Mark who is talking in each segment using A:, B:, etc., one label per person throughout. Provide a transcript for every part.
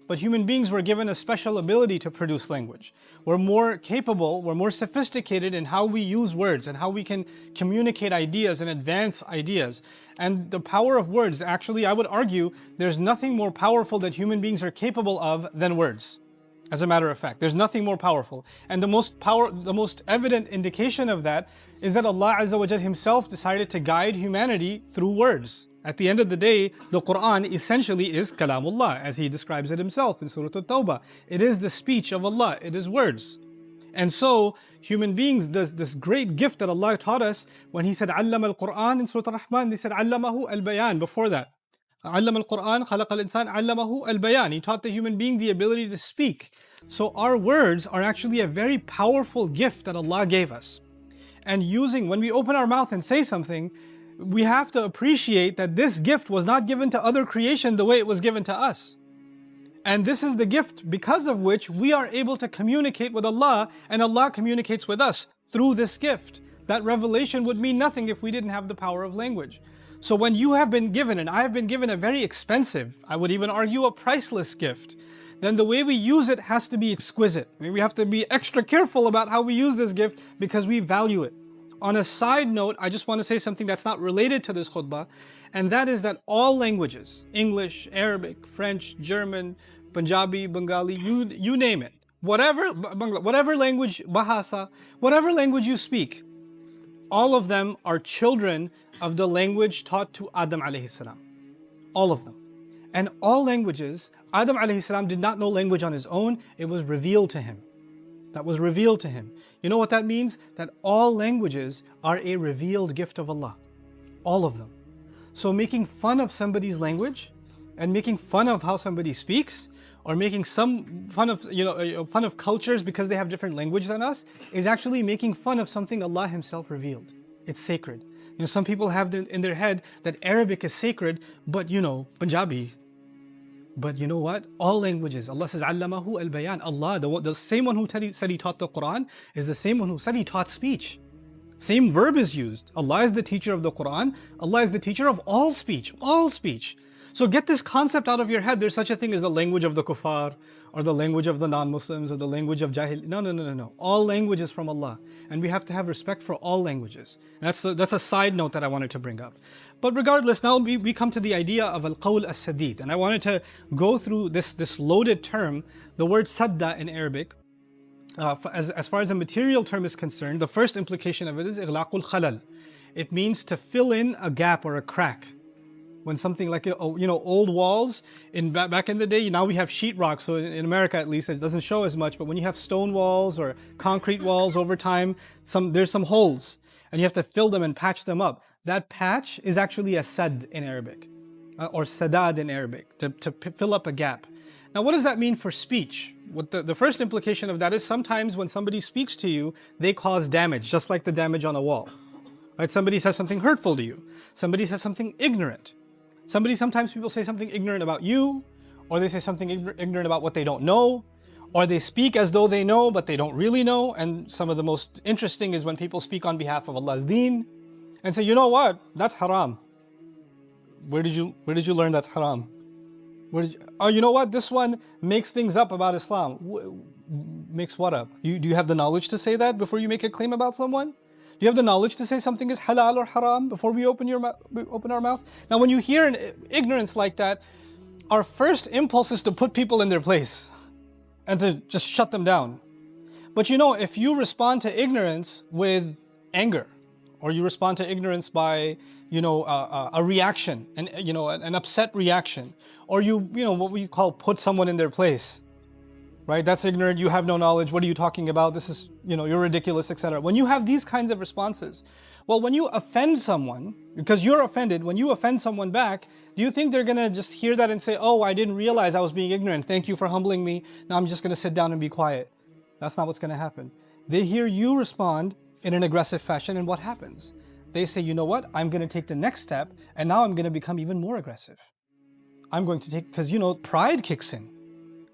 A: But human beings were given a special ability to produce language. We're more capable, we're more sophisticated in how we use words and how we can communicate ideas and advance ideas. And the power of words, actually, I would argue, there's nothing more powerful that human beings are capable of than words. As a matter of fact, there's nothing more powerful. And the most evident indication of that is that Allah Azza wa Jal Himself decided to guide humanity through words. At the end of the day, the Qur'an essentially is kalamullah, as He describes it Himself in Surah At-Tawbah. It is the speech of Allah, it is words. And so, human beings, this great gift that Allah taught us, when He said, Allama al-Qur'an in Surah Ar-Rahman, He said, Allamahu al-Bayan before that. Allama al-Qur'an, khalaqa al-insan, allamahu al-bayan. He taught the human being the ability to speak. So our words are actually a very powerful gift that Allah gave us. And when we open our mouth and say something, we have to appreciate that this gift was not given to other creation the way it was given to us. And this is the gift because of which we are able to communicate with Allah, and Allah communicates with us through this gift. That revelation would mean nothing if we didn't have the power of language. So when you have been given, and I have been given, a very expensive, I would even argue a priceless gift, then the way we use it has to be exquisite. I mean, we have to be extra careful about how we use this gift because we value it. On a side note, I just want to say something that's not related to this khutbah, and that is that all languages, English, Arabic, French, German, Punjabi, Bengali, you name it, whatever language, Bahasa, whatever language you speak, all of them are children of the language taught to Adam alayhi salam. All of them. And all languages, Adam alayhi salam did not know language on his own, it was revealed to him. That was revealed to him. You know what that means? That all languages are a revealed gift of Allah. All of them. So making fun of somebody's language and making fun of how somebody speaks, or making some fun of cultures because they have different language than us, is actually making fun of something Allah Himself revealed. It's sacred. You know, some people have in their head that Arabic is sacred, but Punjabi. But you know what? All languages, Allah says, Allamahu al-Bayan. Allah, the same one who said He taught the Quran, is the same one who said He taught speech. Same verb is used. Allah is the teacher of the Quran. Allah is the teacher of all speech. All speech. So get this concept out of your head. There's such a thing as the language of the kuffar, or the language of the non-Muslims, or the language of jahil. No. All language is from Allah. And we have to have respect for all languages. That's a side note that I wanted to bring up. But regardless, now we come to the idea of al-qawl as-sadid. And I wanted to go through this loaded term, the word sadda in Arabic. As far as a material term is concerned, the first implication of it is ighlaqul khalal. It means to fill in a gap or a crack. When something like, old walls, back in the day, now we have sheetrock, so in America at least, it doesn't show as much, but when you have stone walls or concrete walls over time, there's some holes, and you have to fill them and patch them up. That patch is actually a sad in Arabic, or sadad in Arabic, to fill up a gap. Now what does that mean for speech? What the first implication of that is sometimes when somebody speaks to you, they cause damage, just like the damage on a wall. Right? Somebody says something hurtful to you. Somebody says something ignorant. Sometimes people say something ignorant about you, or they say something ignorant about what they don't know, or they speak as though they know, but they don't really know. And some of the most interesting is when people speak on behalf of Allah's deen and say, you know what, that's haram. Where did you learn that's haram? You know what, this one makes things up about Islam. Makes what up? Do you have the knowledge to say that before you make a claim about someone? Do you have the knowledge to say something is halal or haram before we open our mouth? Now when you hear an ignorance like that, our first impulse is to put people in their place and to just shut them down. But if you respond to ignorance with anger, or you respond to ignorance by a reaction, an upset reaction, or what we call put someone in their place, right? That's ignorant, you have no knowledge, what are you talking about? This is, you're ridiculous, etc. When you have these kinds of responses, well, when you offend someone, because you're offended, when you offend someone back, do you think they're gonna just hear that and say, oh, I didn't realize I was being ignorant, thank you for humbling me, now I'm just gonna sit down and be quiet? That's not what's gonna happen. They hear you respond in an aggressive fashion, and what happens? They say, you know what, I'm gonna take the next step, and now I'm gonna become even more aggressive. I'm going to take, because pride kicks in.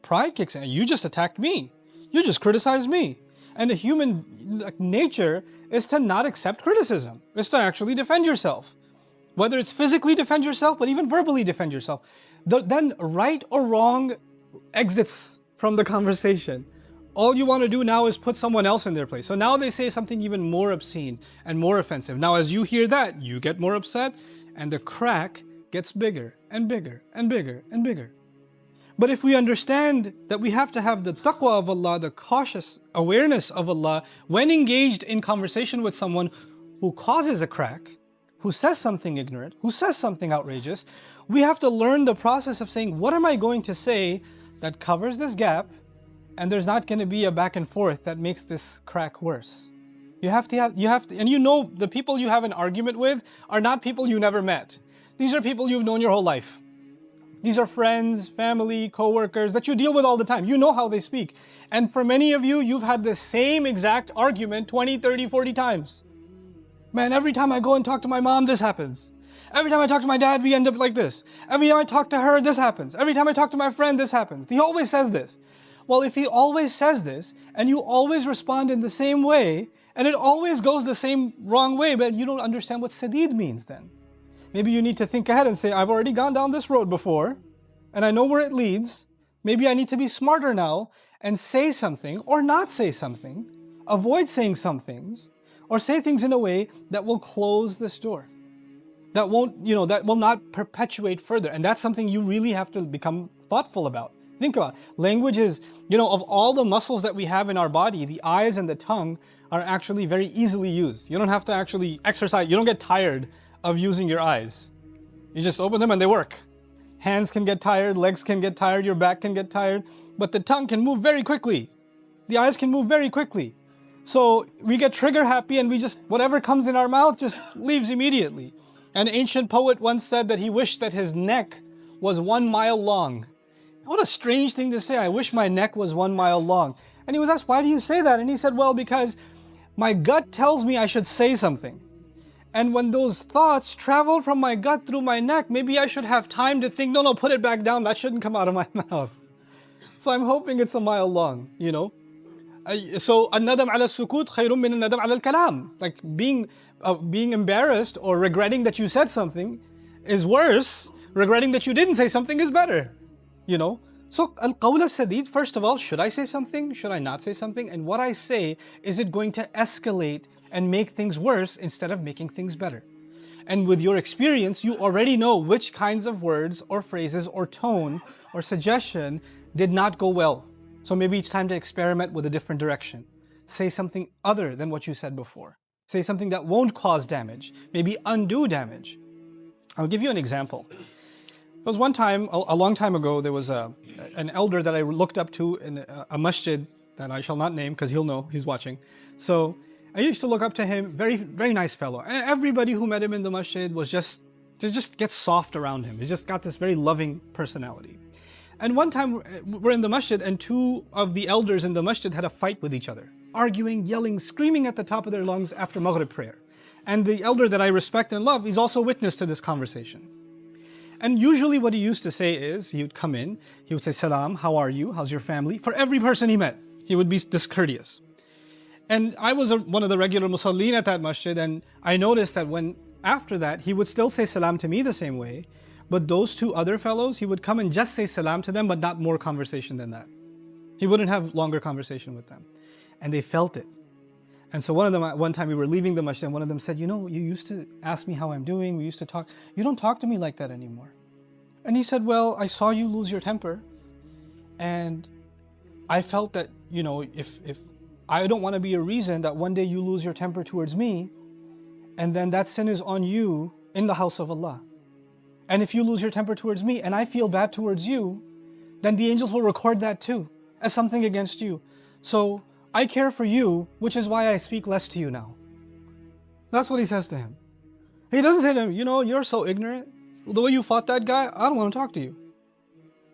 A: Pride kicks in. You just attacked me. You just criticized me. And the human nature is to not accept criticism. It's to actually defend yourself. Whether it's physically defend yourself, but even verbally defend yourself. Then right or wrong exits from the conversation. All you want to do now is put someone else in their place. So now they say something even more obscene and more offensive. Now as you hear that, you get more upset, and the crack gets bigger and bigger and bigger and bigger. But if we understand that we have to have the taqwa of Allah, the cautious awareness of Allah, when engaged in conversation with someone who causes a crack, who says something ignorant, who says something outrageous, we have to learn the process of saying, what am I going to say that covers this gap, and there's not going to be a back and forth that makes this crack worse. You have to, and you know the people you have an argument with are not people you never met. These are people you've known your whole life. These are friends, family, co-workers that you deal with all the time. You know how they speak. And for many of you, you've had the same exact argument 20, 30, 40 times. Man, every time I go and talk to my mom, this happens. Every time I talk to my dad, we end up like this. Every time I talk to her, this happens. Every time I talk to my friend, this happens. He always says this. Well, if he always says this, and you always respond in the same way, and it always goes the same wrong way, but you don't understand what sadid means then. Maybe you need to think ahead and say, I've already gone down this road before, and I know where it leads. Maybe I need to be smarter now and say something or not say something, avoid saying some things, or say things in a way that will close this door. That won't, that will not perpetuate further. And that's something you really have to become thoughtful about. Think about it. Language is, of all the muscles that we have in our body, the eyes and the tongue are actually very easily used. You don't have to actually exercise. You don't get tired of using your eyes. You just open them and they work. Hands can get tired, legs can get tired, your back can get tired, but the tongue can move very quickly. The eyes can move very quickly. So we get trigger happy and whatever comes in our mouth just leaves immediately. An ancient poet once said that he wished that his neck was 1 mile long. What a strange thing to say, I wish my neck was 1 mile long. And he was asked, why do you say that? And he said, well, because my gut tells me I should say something. And when those thoughts travel from my gut through my neck, maybe I should have time to think, no, put it back down. That shouldn't come out of my mouth. So I'm hoping it's 1 mile long, So, an-nadam ala sukut khayrun min an-nadam ala al-kalam. Like being embarrassed or regretting that you said something is worse. Regretting that you didn't say something is better, So, al-qawl al-sadid, first of all, should I say something? Should I not say something? And what I say, is it going to escalate and make things worse instead of making things better? And with your experience, you already know which kinds of words or phrases or tone or suggestion did not go well. So maybe it's time to experiment with a different direction. Say something other than what you said before. Say something that won't cause damage, maybe undo damage. I'll give you an example. There was one time, a long time ago, there was an elder that I looked up to in a masjid that I shall not name because he'll know, he's watching. So I used to look up to him, very, very nice fellow. And everybody who met him in the masjid was just gets soft around him. He's just got this very loving personality. And one time we're in the masjid and two of the elders in the masjid had a fight with each other. Arguing, yelling, screaming at the top of their lungs after Maghrib prayer. And the elder that I respect and love, he's also witness to this conversation. And usually what he used to say is, he would come in, he would say, Salam, how are you? How's your family? For every person he met, he would be discourteous. And I was one of the regular musallin at that masjid, and I noticed that after that, he would still say salam to me the same way, but those two other fellows, he would come and just say salam to them, but not more conversation than that. He wouldn't have longer conversation with them. And they felt it. And so one time we were leaving the masjid, and one of them said, you used to ask me how I'm doing, we used to talk, you don't talk to me like that anymore. And he said, well, I saw you lose your temper, and I felt that, if I don't want to be a reason that one day you lose your temper towards me, and then that sin is on you in the house of Allah. And if you lose your temper towards me, and I feel bad towards you, then the angels will record that too, as something against you. So, I care for you, which is why I speak less to you now. That's what he says to him. He doesn't say to him, you're so ignorant. The way you fought that guy, I don't want to talk to you.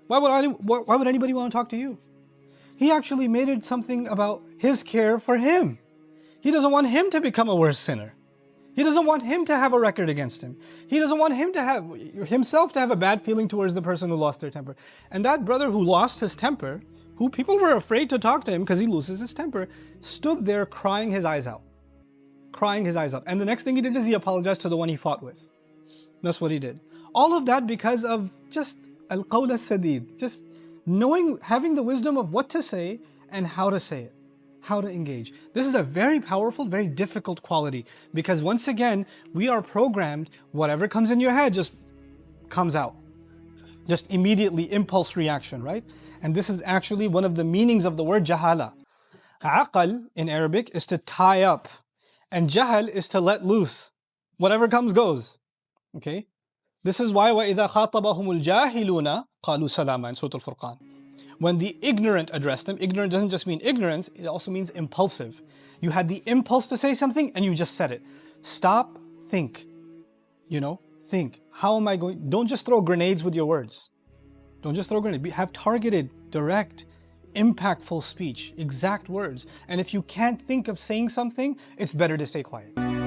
A: Why would anybody want to talk to you? He actually made it something about his care for him. He doesn't want him to become a worse sinner. He doesn't want him to have a record against him. He doesn't want him to have himself to have a bad feeling towards the person who lost their temper. And that brother who lost his temper who people were afraid to talk to him because he loses his temper, stood there crying his eyes out. Crying his eyes out. And the next thing he did is he apologized to the one he fought with. That's what he did. All of that because of just al-qawl as-sadid, just knowing, having the wisdom of what to say and how to say it, how to engage. This is a very powerful, very difficult quality because once again, we are programmed, whatever comes in your head just comes out. Just immediately, impulse reaction, right? And this is actually one of the meanings of the word jahala. Aqal in Arabic is to tie up, and jahal is to let loose. Whatever comes goes. Okay? This is why وَإِذَا خَاطَبَهُمُ الْجَاهِلُونَ قَالُوا سَلَامًا in Surah Al-Furqan. When the ignorant address them, ignorant doesn't just mean ignorance, it also means impulsive. You had the impulse to say something and you just said it. Stop, think. You know, think. How am I going? Don't just throw grenades with your words. Don't just throw grenades. Have targeted, direct, impactful speech, exact words. And if you can't think of saying something, it's better to stay quiet.